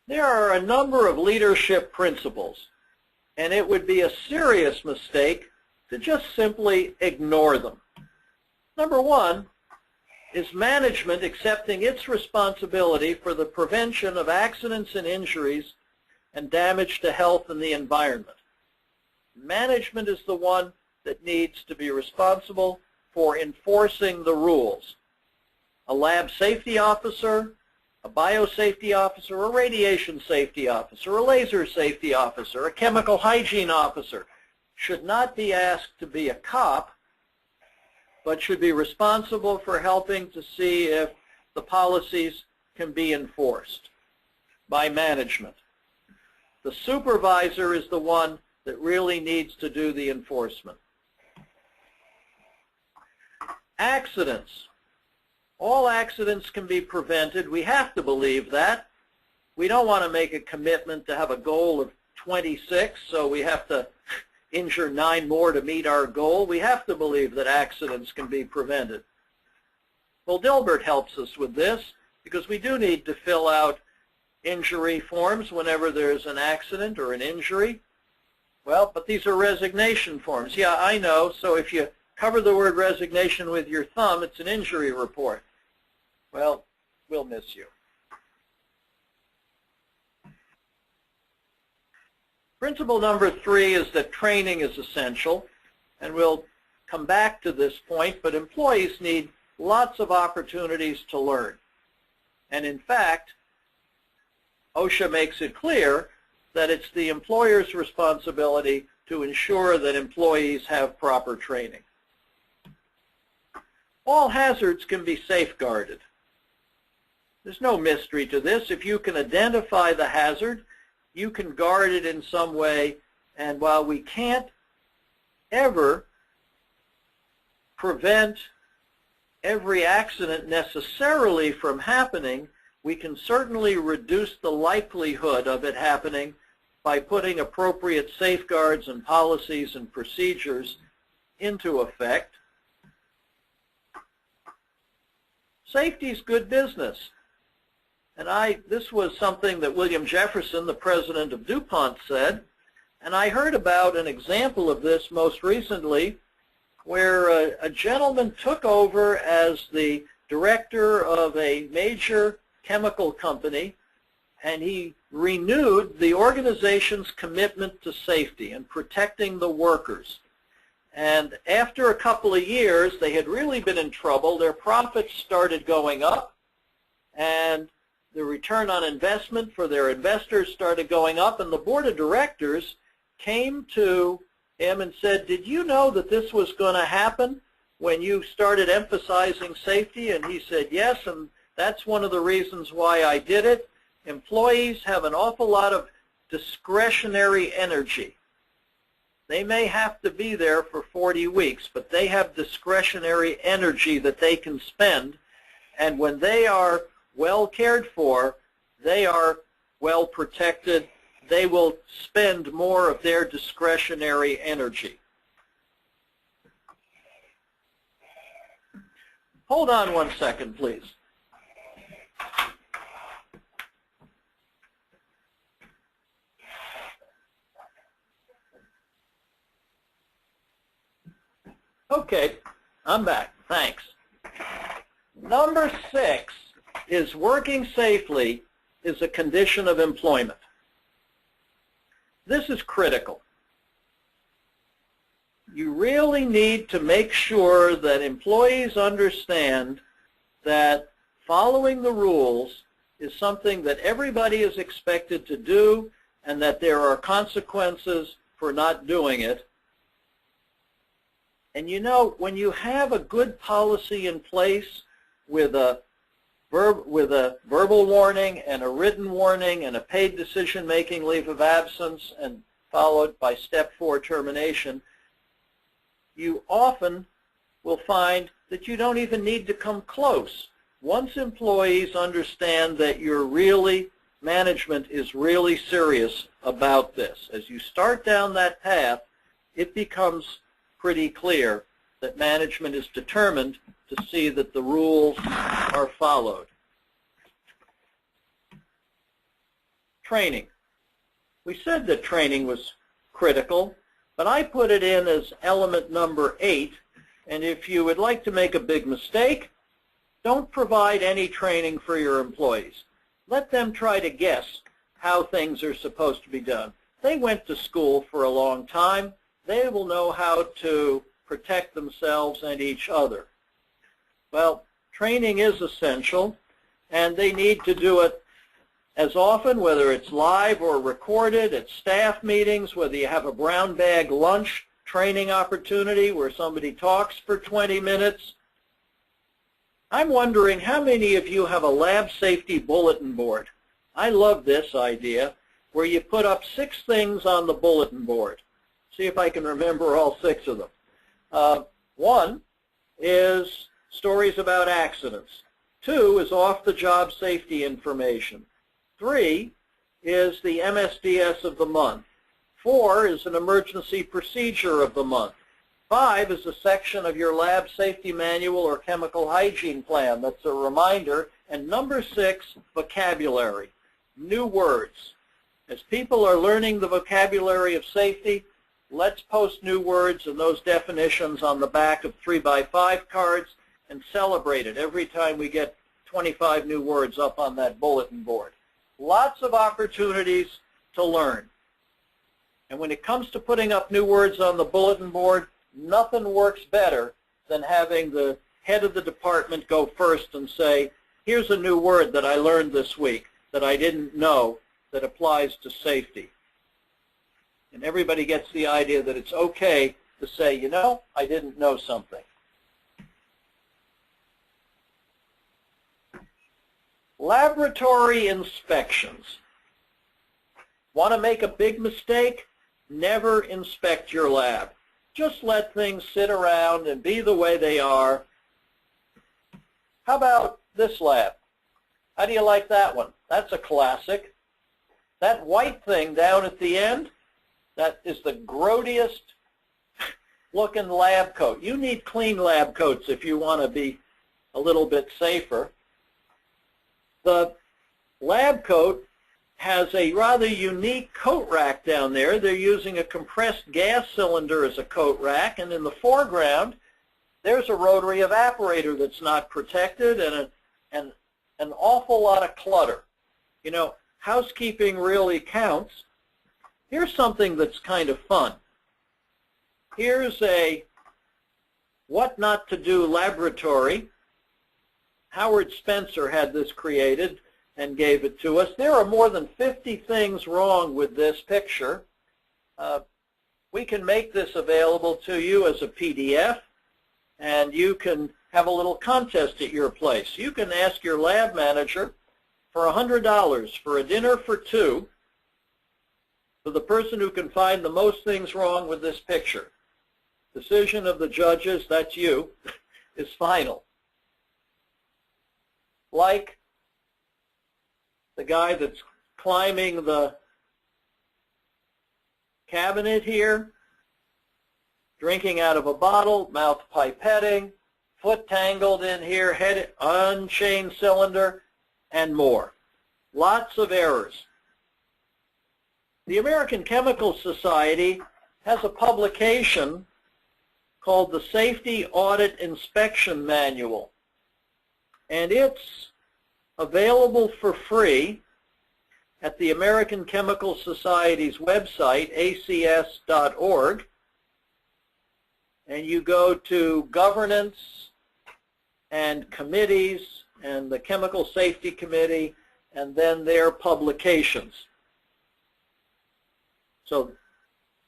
There are a number of leadership principles, and it would be a serious mistake to just simply ignore them. Number one is management accepting its responsibility for the prevention of accidents and injuries and damage to health and the environment. Management is the one that needs to be responsible for enforcing the rules. A lab safety officer, a biosafety officer, a radiation safety officer, a laser safety officer, a chemical hygiene officer should not be asked to be a cop, but should be responsible for helping to see if the policies can be enforced by management. The supervisor is the one that really needs to do the enforcement. Accidents. All accidents can be prevented. We have to believe that. We don't want to make a commitment to have a goal of 26, so we have to injure 9 more to meet our goal. We have to believe that accidents can be prevented. Well, Dilbert helps us with this because we do need to fill out injury forms whenever there's an accident or an injury. Well, but these are resignation forms. Yeah, I know. So if you cover the word resignation with your thumb, it's an injury report. Well, we'll miss you. Principle number 3 is that training is essential, and we'll come back to this point, but employees need lots of opportunities to learn. And in fact, OSHA makes it clear that it's the employer's responsibility to ensure that employees have proper training. All hazards can be safeguarded. There's no mystery to this. If you can identify the hazard, you can guard it in some way, and while we can't ever prevent every accident necessarily from happening, we can certainly reduce the likelihood of it happening by putting appropriate safeguards and policies and procedures into effect. Safety is good business. And this was something that William Jefferson, the president of DuPont, said. And I heard about an example of this most recently where a gentleman took over as the director of a major chemical company, and he renewed the organization's commitment to safety and protecting the workers. And after a couple of years, they had really been in trouble. Their profits started going up, and the return on investment for their investors started going up, and the board of directors came to him and said, did you know that this was going to happen when you started emphasizing safety? And he said, yes, and that's one of the reasons why I did it. Employees have an awful lot of discretionary energy. They may have to be there for 40 weeks, but they have discretionary energy that they can spend, and when they are well cared for, they are well protected. They will spend more of their discretionary energy. Hold on one second, please. Okay, I'm back. Thanks. Number 6 is working safely is a condition of employment. This is critical. You really need to make sure that employees understand that following the rules is something that everybody is expected to do, and that there are consequences for not doing it. And you know, when you have a good policy in place with a verbal warning and a written warning and a paid decision-making leave of absence and followed by step 4 termination, you often will find that you don't even need to come close. Once employees understand that management is really serious about this, as you start down that path, it becomes pretty clear that management is determined to see that the rules are followed. training. We said that training was critical, but I put it in as element number 8, and if you would like to make a big mistake, don't provide any training for your employees. Let them try to guess how things are supposed to be done. They went to school for a long time. They will know how to protect themselves and each other. Well, training is essential, and they need to do it as often, whether it's live or recorded, at staff meetings, whether you have a brown bag lunch training opportunity where somebody talks for 20 minutes. I'm wondering how many of you have a lab safety bulletin board. I love this idea, where you put up 6 things on the bulletin board. See if I can remember all 6 of them. 1 is stories about accidents. 2 is off-the-job safety information. 3 is the MSDS of the month. 4 is an emergency procedure of the month. 5 is a section of your lab safety manual or chemical hygiene plan. That's a reminder. And number 6, vocabulary, new words. As people are learning the vocabulary of safety, let's post new words and those definitions on the back of 3x5 cards and celebrate it every time we get 25 new words up on that bulletin board. Lots of opportunities to learn. And when it comes to putting up new words on the bulletin board, nothing works better than having the head of the department go first and say, here's a new word that I learned this week that I didn't know that applies to safety. And everybody gets the idea that it's okay to say, you know, I didn't know something. Laboratory inspections. Want to make a big mistake? Never inspect your lab. Just let things sit around and be the way they are. How about this lab? How do you like that one? That's a classic. That white thing down at the end, that is the grodiest looking lab coat. You need clean lab coats if you want to be a little bit safer. The lab coat has a rather unique coat rack down there. They're using a compressed gas cylinder as a coat rack, and in the foreground there's a rotary evaporator that's not protected and an awful lot of clutter. You know, housekeeping really counts. Here's something that's kind of fun. Here's a what not to do laboratory. Howard Spencer had this created and gave it to us. There are more than 50 things wrong with this picture. We can make this available to you as a PDF, and you can have a little contest at your place. You can ask your lab manager for $100 for a dinner for 2 for the person who can find the most things wrong with this picture. Decision of the judges, that's you, is final. Like the guy that's climbing the cabinet here, drinking out of a bottle, mouth pipetting, foot tangled in here, head unchained cylinder, and more. Lots of errors. The American Chemical Society has a publication called the Safety Audit Inspection Manual, and it's available for free at the American Chemical Society's website, acs.org, and you go to governance and committees and the Chemical Safety Committee and then their publications. So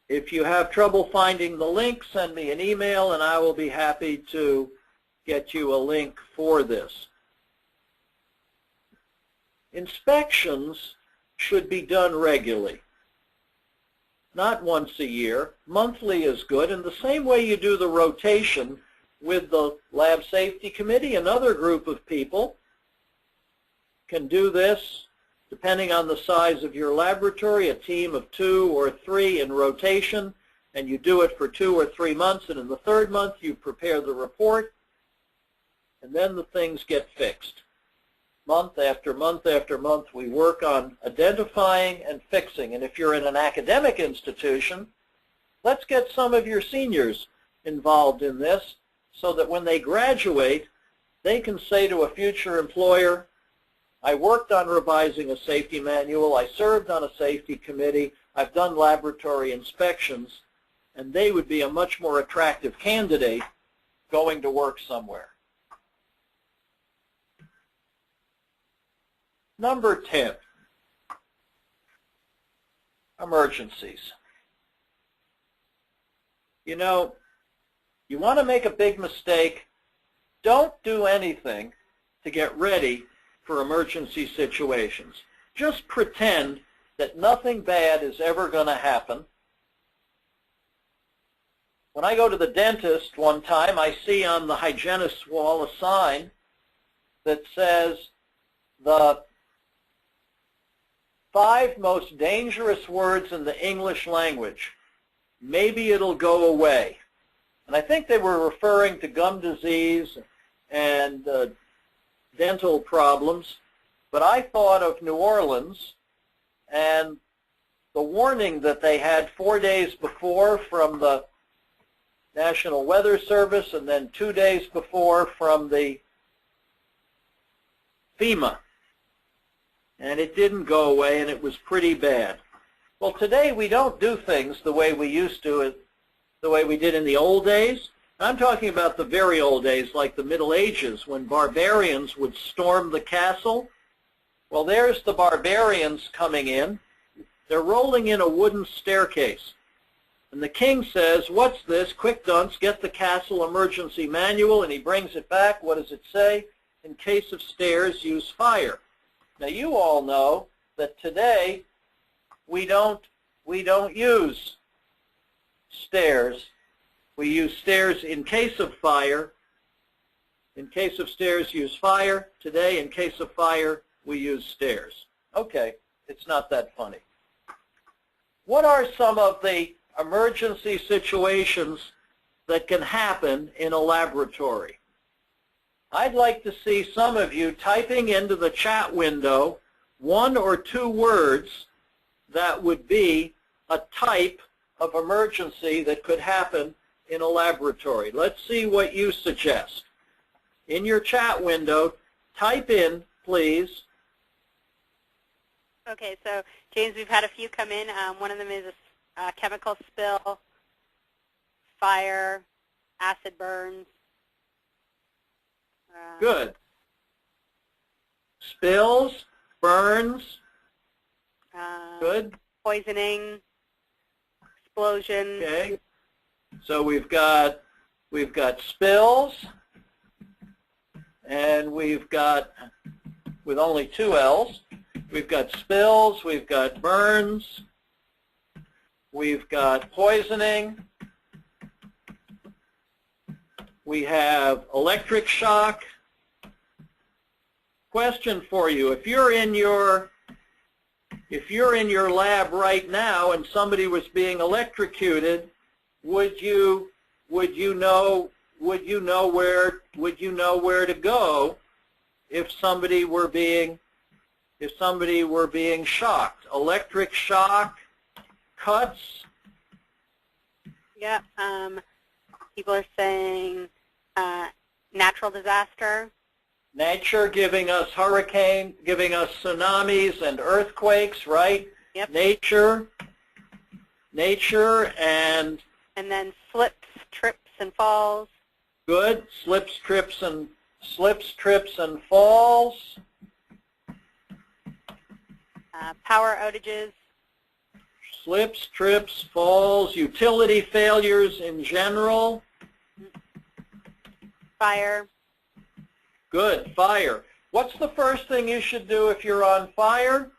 if you have trouble finding the link, send me an email and I will be happy to get you a link for this. Inspections should be done regularly, not once a year. Monthly is good, and the same way you do the rotation with the Lab Safety Committee, another group of people can do this depending on the size of your laboratory, a team of 2 or 3 in rotation, and you do it for 2 or 3 months, and in the 3rd month you prepare the report, and then the things get fixed. month after month after month, we work on identifying and fixing. And if you're in an academic institution, let's get some of your seniors involved in this so that when they graduate, they can say to a future employer, I worked on revising a safety manual, I served on a safety committee, I've done laboratory inspections, and they would be a much more attractive candidate going to work somewhere. Number 10, emergencies. You know, you want to make a big mistake, don't do anything to get ready for emergency situations. Just pretend that nothing bad is ever going to happen. When I go to the dentist one time, I see on the hygienist's wall a sign that says the 5 most dangerous words in the English language. Maybe it'll go away. And I think they were referring to gum disease and dental problems. But I thought of New Orleans and the warning that they had 4 days before from the National Weather Service and then 2 days before from the FEMA. And it didn't go away, and it was pretty bad. Well, today we don't do things the way we used to, the way we did in the old days. I'm talking about the very old days, like the Middle Ages, when barbarians would storm the castle. Well, there's the barbarians coming in. They're rolling in a wooden staircase. And the king says, what's this? Quick dunce, get the castle emergency manual, and he brings it back. What does it say? In case of stairs, use fire. Now, you all know that today we don't use stairs. We use stairs in case of fire. In case of stairs, use fire. Today, in case of fire, we use stairs. Okay, it's not that funny. What are some of the emergency situations that can happen in a laboratory? I'd like to see some of you typing into the chat window 1 or 2 words that would be a type of emergency that could happen in a laboratory. Let's see what you suggest. In your chat window, type in, please. Okay, so James, we've had a few come in. One of them is a chemical spill, fire, acid burns. Good. Spills, burns. Good. Poisoning, explosion. Okay. So we've got spills, and we've got, with only 2 L's, we've got spills, we've got burns, we've got poisoning, we have electric shock. Question for you, if you're in your lab right now and somebody was being electrocuted, would you know where to go if somebody were being shocked? Electric shock, cuts. Yeah. People are saying natural disaster. Nature giving us hurricane, giving us tsunamis and earthquakes, right? Yep. Nature, and then slips, trips, and falls. Good. Slips, trips, and falls. Power outages. Slips, trips, falls. Utility failures in general. Fire. Good. Fire. What's the first thing you should do if you're on fire?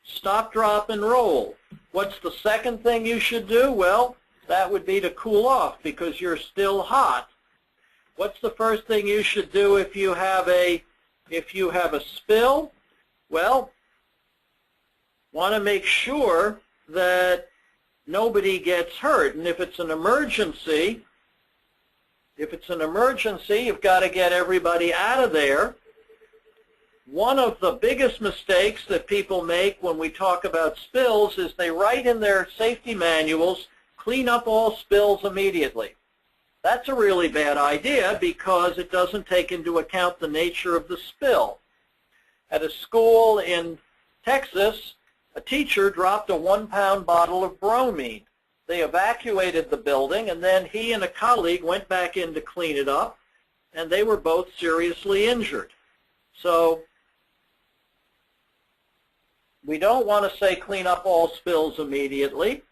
Stop, drop, and roll. What's the second thing you should do? Well, that would be to cool off because you're still hot. What's the first thing you should do if you have a spill? Well, want to make sure that nobody gets hurt. And if it's an emergency, you've got to get everybody out of there One of the biggest mistakes that people make when we talk about spills is they write in their safety manuals, clean up all spills immediately. That's a really bad idea because it doesn't take into account the nature of the spill. At a school in Texas, a teacher dropped a 1-pound bottle of bromine. They evacuated the building, and then he and a colleague went back in to clean it up, and they were both seriously injured. So we don't want to say clean up all spills immediately,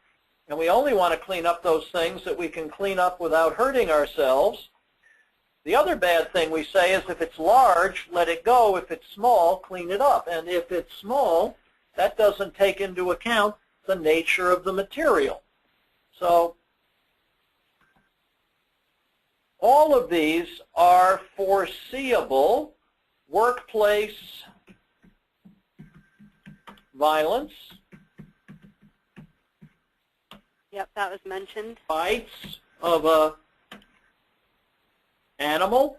and we only want to clean up those things that we can clean up without hurting ourselves. The other bad thing we say is if it's large, let it go. If it's small, clean it up. And if it's small, that doesn't take into account the nature of the material. So all of these are foreseeable workplace violence. Yep, that was mentioned. Bites of a animal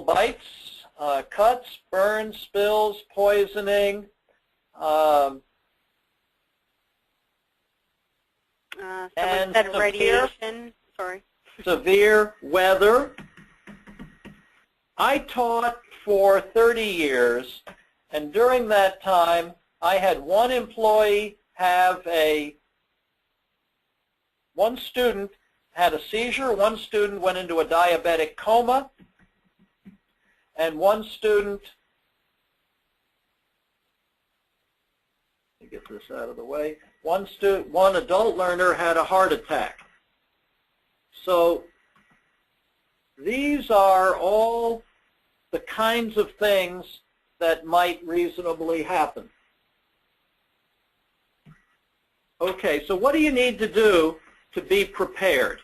bites, cuts, burns, spills, poisoning, Someone said radiation. Sorry. Severe weather. I taught for 30 years, and during that time, I had one employee have one student had a seizure, one student went into a diabetic coma, and one student, let me get this out of the way, one adult learner had a heart attack. So these are all the kinds of things that might reasonably happen. Okay, so what do you need to do to be prepared?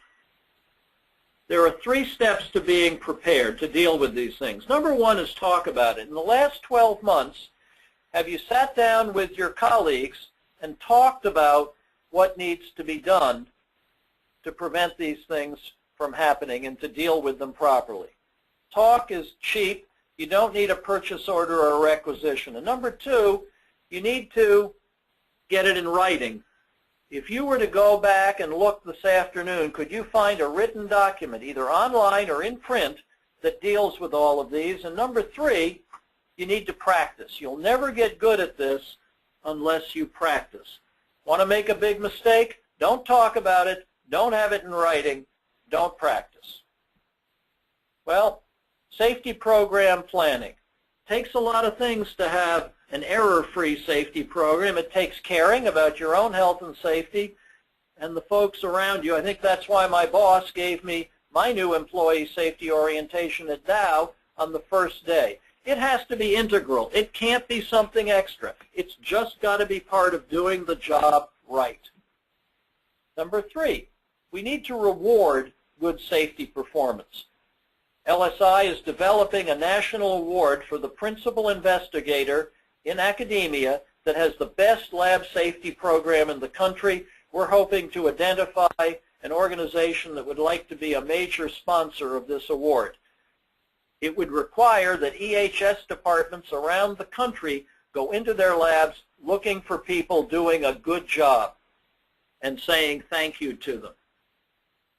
There are 3 steps to being prepared to deal with these things. Number 1 is talk about it. In the last 12 months, have you sat down with your colleagues and talked about what needs to be done to prevent these things from happening and to deal with them properly? Talk is cheap. You don't need a purchase order or a requisition. And number 2, you need to get it in writing. If you were to go back and look this afternoon, could you find a written document, either online or in print, that deals with all of these? And number 3, you need to practice. You'll never get good at this unless you practice. Want to make a big mistake? Don't talk about it. Don't have it in writing. Don't practice. Well, safety program planning. Takes a lot of things to have an error-free safety program. It takes caring about your own health and safety and the folks around you. I think that's why my boss gave me my new employee safety orientation at Dow on the first day. It has to be integral. It can't be something extra. It's just got to be part of doing the job right. Number 3, we need to reward good safety performance. LSI is developing a national award for the principal investigator in academia that has the best lab safety program in the country. We're hoping to identify an organization that would like to be a major sponsor of this award. It would require that EHS departments around the country go into their labs looking for people doing a good job and saying thank you to them.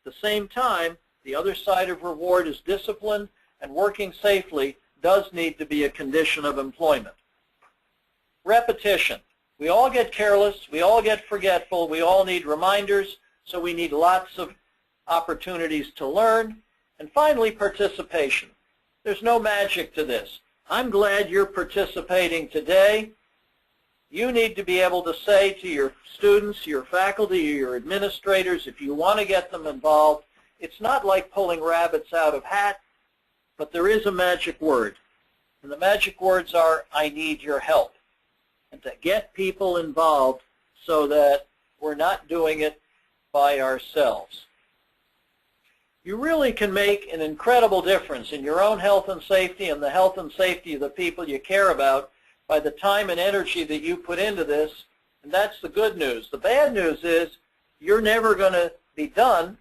At the same time, the other side of reward is discipline, and working safely does need to be a condition of employment. Repetition. We all get careless, we all get forgetful, we all need reminders, so we need lots of opportunities to learn. And finally, participation. There's no magic to this. I'm glad you're participating today. You need to be able to say to your students, your faculty, your administrators, if you want to get them involved, it's not like pulling rabbits out of hat, but there is a magic word. And the magic words are, I need your help. And to get people involved so that we're not doing it by ourselves. You really can make an incredible difference in your own health and safety and the health and safety of the people you care about by the time and energy that you put into this, and that's the good news. The bad news is you're never going to be done,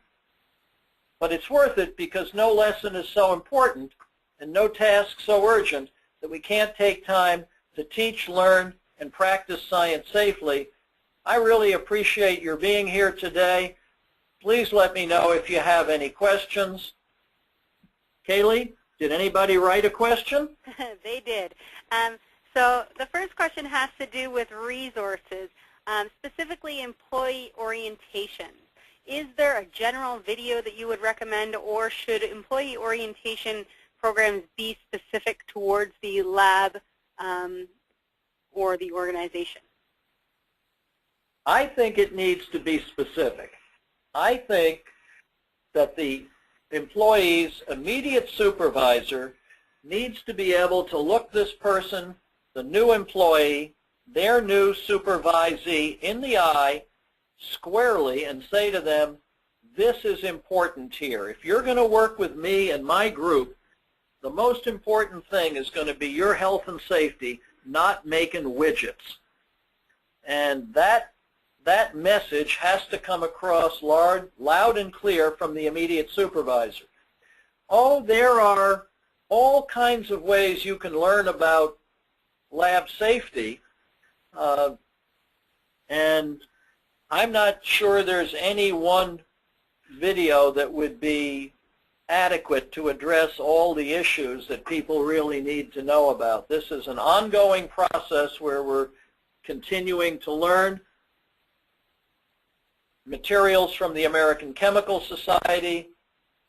but it's worth it because no lesson is so important and no task so urgent that we can't take time to teach, learn, and practice science safely. I really appreciate your being here today. Please let me know if you have any questions. Kaylee, did anybody write a question? They did. So the first question has to do with resources, specifically employee orientation. Is there a general video that you would recommend, or should employee orientation programs be specific towards the lab or the organization? I think it needs to be specific. I think that the employee's immediate supervisor needs to be able to look this person, the new employee, their new supervisee, in the eye squarely and say to them, this is important here. If you're going to work with me and my group, the most important thing is going to be your health and safety, not making widgets. And that message has to come across loud and clear from the immediate supervisor. Oh, there are all kinds of ways you can learn about lab safety, and I'm not sure there's any one video that would be adequate to address all the issues that people really need to know about. This is an ongoing process where we're continuing to learn. Materials from the American Chemical Society,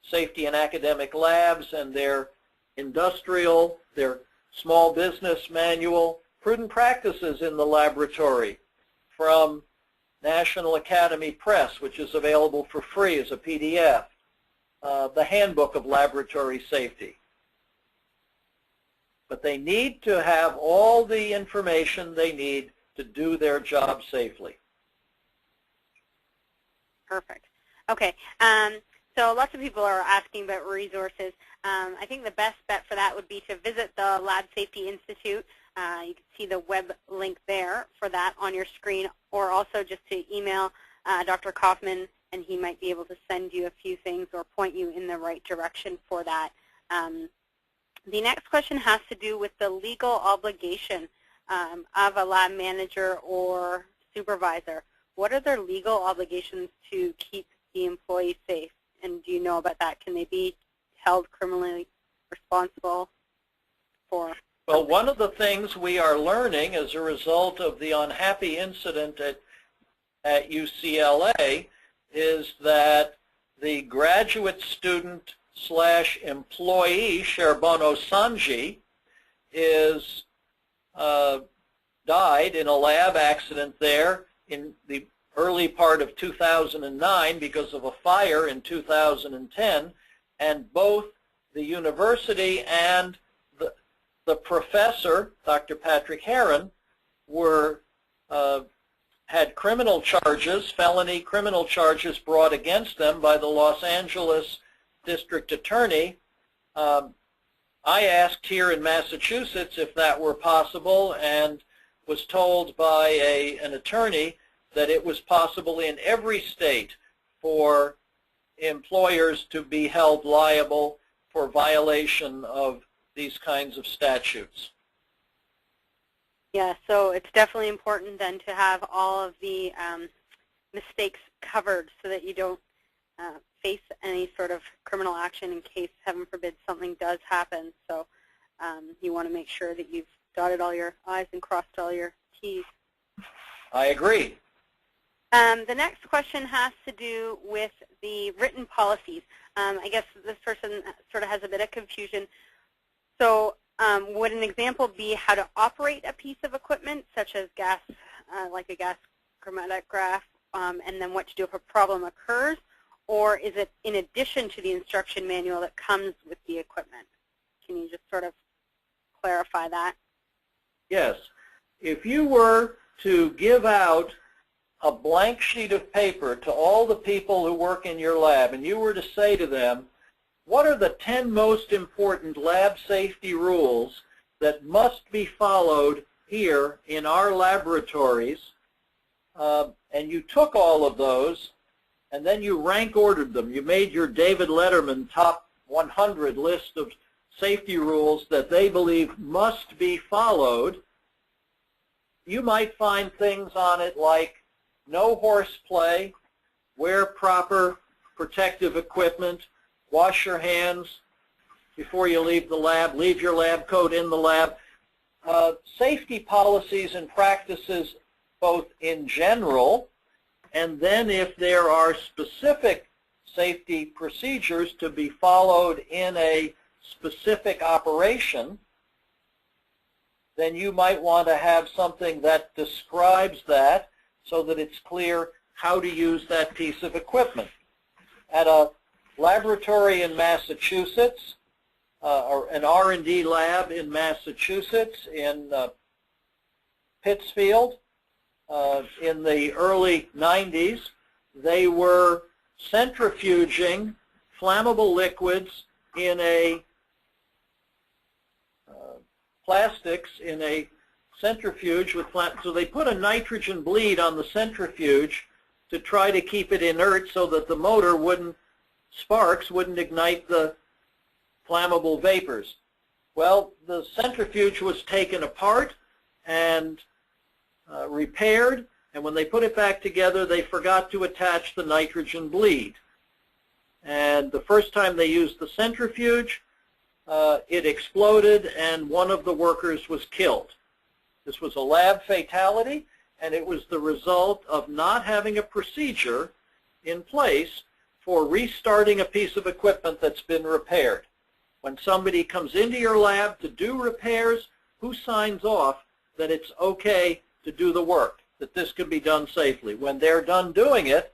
Safety in Academic Labs, and their industrial, their small business manual, Prudent Practices in the Laboratory from National Academy Press, which is available for free as a PDF, the Handbook of Laboratory Safety. But they need to have all the information they need to do their job safely. Perfect. Okay. So lots of people are asking about resources. I think the best bet for that would be to visit the Lab Safety Institute. You can see the web link there for that on your screen, or also just to email Dr. Kaufman, and he might be able to send you a few things or point you in the right direction for that. The next question has to do with the legal obligation of a lab manager or supervisor. What are their legal obligations to keep the employee safe? And do you know about that? Can they be held criminally responsible for? Well, one of the things we are learning as a result of the unhappy incident at UCLA is that the graduate student / employee, Sherbono Sanji, is died in a lab accident there in the early part of 2009 because of a fire in 2010, and both the university and the professor, Dr. Patrick Heron, had criminal charges, felony criminal charges brought against them by the Los Angeles district attorney. I asked here in Massachusetts if that were possible and was told by an attorney that it was possible in every state for employers to be held liable for violation of these kinds of statutes. Yeah, so it's definitely important then to have all of the mistakes covered so that you don't face any sort of criminal action in case, heaven forbid, something does happen. So you want to make sure that you've dotted all your I's and crossed all your T's. I agree. The next question has to do with the written policies. I guess this person sort of has a bit of confusion. So would an example be how to operate a piece of equipment, such as gas, like a gas chromatograph, and then what to do if a problem occurs? Or is it in addition to the instruction manual that comes with the equipment? Can you just sort of clarify that? Yes. If you were to give out a blank sheet of paper to all the people who work in your lab, and you were to say to them, what are the 10 most important lab safety rules that must be followed here in our laboratories, and you took all of those, and then you rank ordered them. You made your David Letterman top 100 list of safety rules that they believe must be followed, you might find things on it like no horseplay, wear proper protective equipment, wash your hands before you leave the lab, leave your lab coat in the lab. Safety policies and practices both in general, and then if there are specific safety procedures to be followed in a specific operation, then you might want to have something that describes that so that it's clear how to use that piece of equipment. At a laboratory in Massachusetts, or an R&D lab in Massachusetts in Pittsfield, in the early 90s, they were centrifuging flammable liquids in a plastics in a centrifuge with so they put a nitrogen bleed on the centrifuge to try to keep it inert so that the motor sparks wouldn't ignite the flammable vapors. Well, the centrifuge was taken apart and repaired, and when they put it back together, they forgot to attach the nitrogen bleed. And the first time they used the centrifuge, it exploded and one of the workers was killed. This was a lab fatality, and it was the result of not having a procedure in place for restarting a piece of equipment that's been repaired. When somebody comes into your lab to do repairs, who signs off that it's okay to do the work, that this can be done safely? When they're done doing it,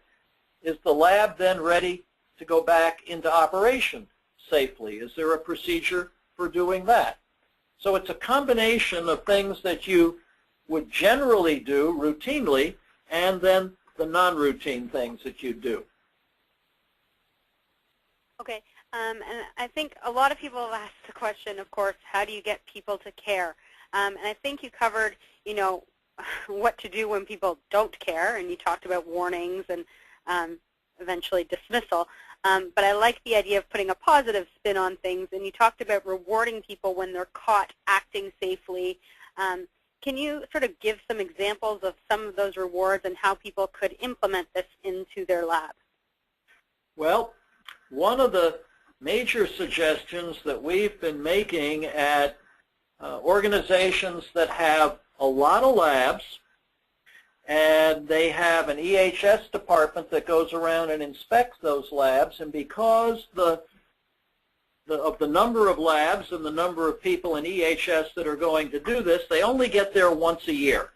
is the lab then ready to go back into operation safely? Is there a procedure for doing that? So it's a combination of things that you would generally do routinely and then the non-routine things that you do. Okay, and I think a lot of people have asked the question, of course, how do you get people to care? And I think you covered, what to do when people don't care, and you talked about warnings and eventually dismissal. But I like the idea of putting a positive spin on things, and you talked about rewarding people when they're caught acting safely. Can you sort of give some examples of some of those rewards and how people could implement this into their lab? Well, one of the major suggestions that we've been making at organizations that have a lot of labs, and they have an EHS department that goes around and inspects those labs, and because of the number of labs and the number of people in EHS that are going to do this, they only get there once a year.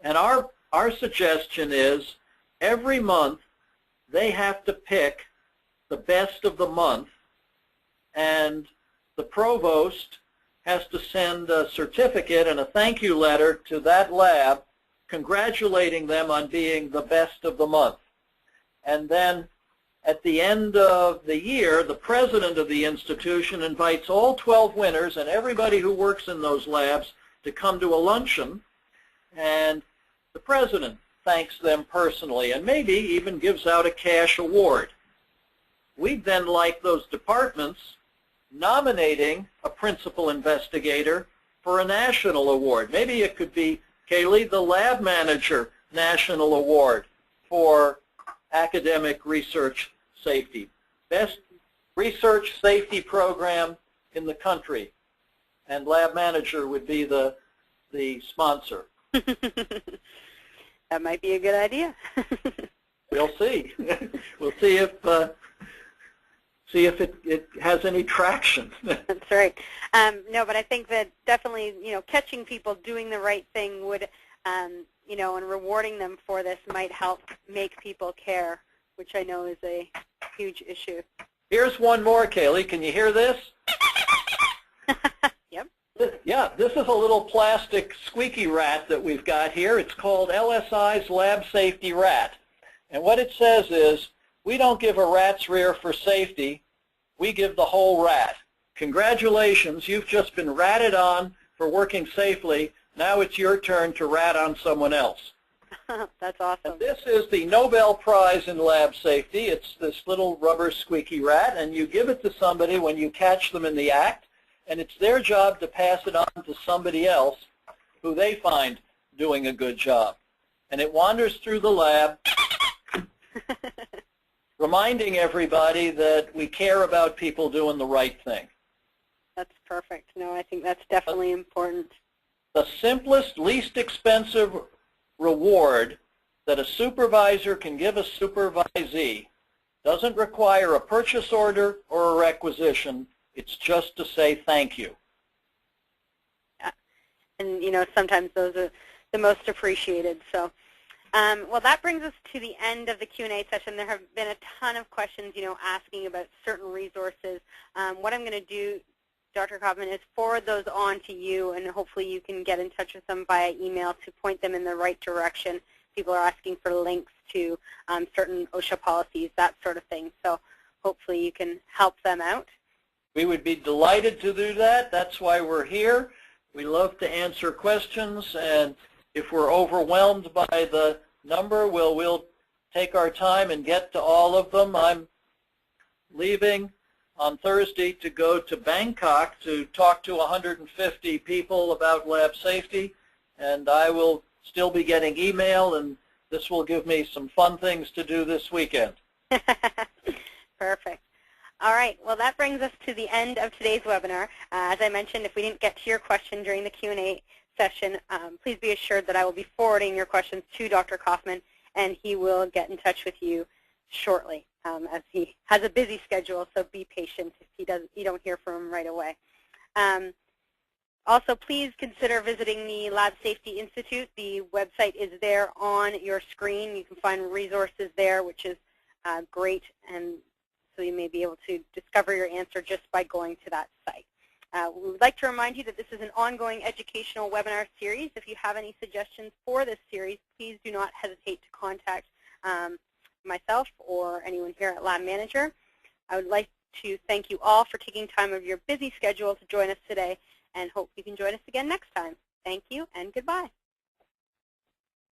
And our suggestion is every month they have to pick the best of the month, and the provost has to send a certificate and a thank you letter to that lab congratulating them on being the best of the month. And then at the end of the year, the president of the institution invites all 12 winners and everybody who works in those labs to come to a luncheon, and the president thanks them personally and maybe even gives out a cash award. We'd then like those departments nominating a principal investigator for a national award. Maybe it could be, Kaylee, the Lab Manager National Award for academic research safety. Best research safety program in the country. And Lab Manager would be the sponsor. That might be a good idea. We'll see. We'll see if it has any traction. That's right. No, but I think that definitely, catching people doing the right thing would, and rewarding them for this might help make people care, which I know is a huge issue. Here's one more, Kaylee. Can you hear this? Yep. Yeah, this is a little plastic squeaky rat that we've got here. It's called LSI's Lab Safety Rat. And what it says is, we don't give a rat's rear for safety, we give the whole rat. Congratulations, you've just been ratted on for working safely. Now it's your turn to rat on someone else. That's awesome. And this is the Nobel Prize in Lab Safety. It's this little rubber squeaky rat, and you give it to somebody when you catch them in the act, and it's their job to pass it on to somebody else who they find doing a good job. And it wanders through the lab, reminding everybody that we care about people doing the right thing. That's perfect. No, I think that's definitely important. The simplest, least expensive reward that a supervisor can give a supervisee doesn't require a purchase order or a requisition. It's just to say thank you. Yeah. And, you know, sometimes those are the most appreciated. So, well, that brings us to the end of the Q&A session. There have been a ton of questions, you know, asking about certain resources. What I'm going to do, Dr. Kaufman, is forward those on to you, and hopefully you can get in touch with them via email to point them in the right direction. People are asking for links to certain OSHA policies, that sort of thing. So hopefully you can help them out. We would be delighted to do that. That's why we're here. We love to answer questions, and if we're overwhelmed by the number, we'll take our time and get to all of them. I'm leaving on Thursday to go to Bangkok to talk to 150 people about lab safety, and I will still be getting email, and this will give me some fun things to do this weekend. Perfect. All right. Well, that brings us to the end of today's webinar. As I mentioned, if we didn't get to your question during the Q&A session, please be assured that I will be forwarding your questions to Dr. Kaufman, and he will get in touch with you shortly, as he has a busy schedule, so be patient if you don't hear from him right away. Also, please consider visiting the Lab Safety Institute. The website is there on your screen. You can find resources there, which is great, and so you may be able to discover your answer just by going to that site. We would like to remind you that this is an ongoing educational webinar series. If you have any suggestions for this series, please do not hesitate to contact myself or anyone here at Lab Manager. I would like to thank you all for taking time of your busy schedule to join us today, and hope you can join us again next time. Thank you and goodbye.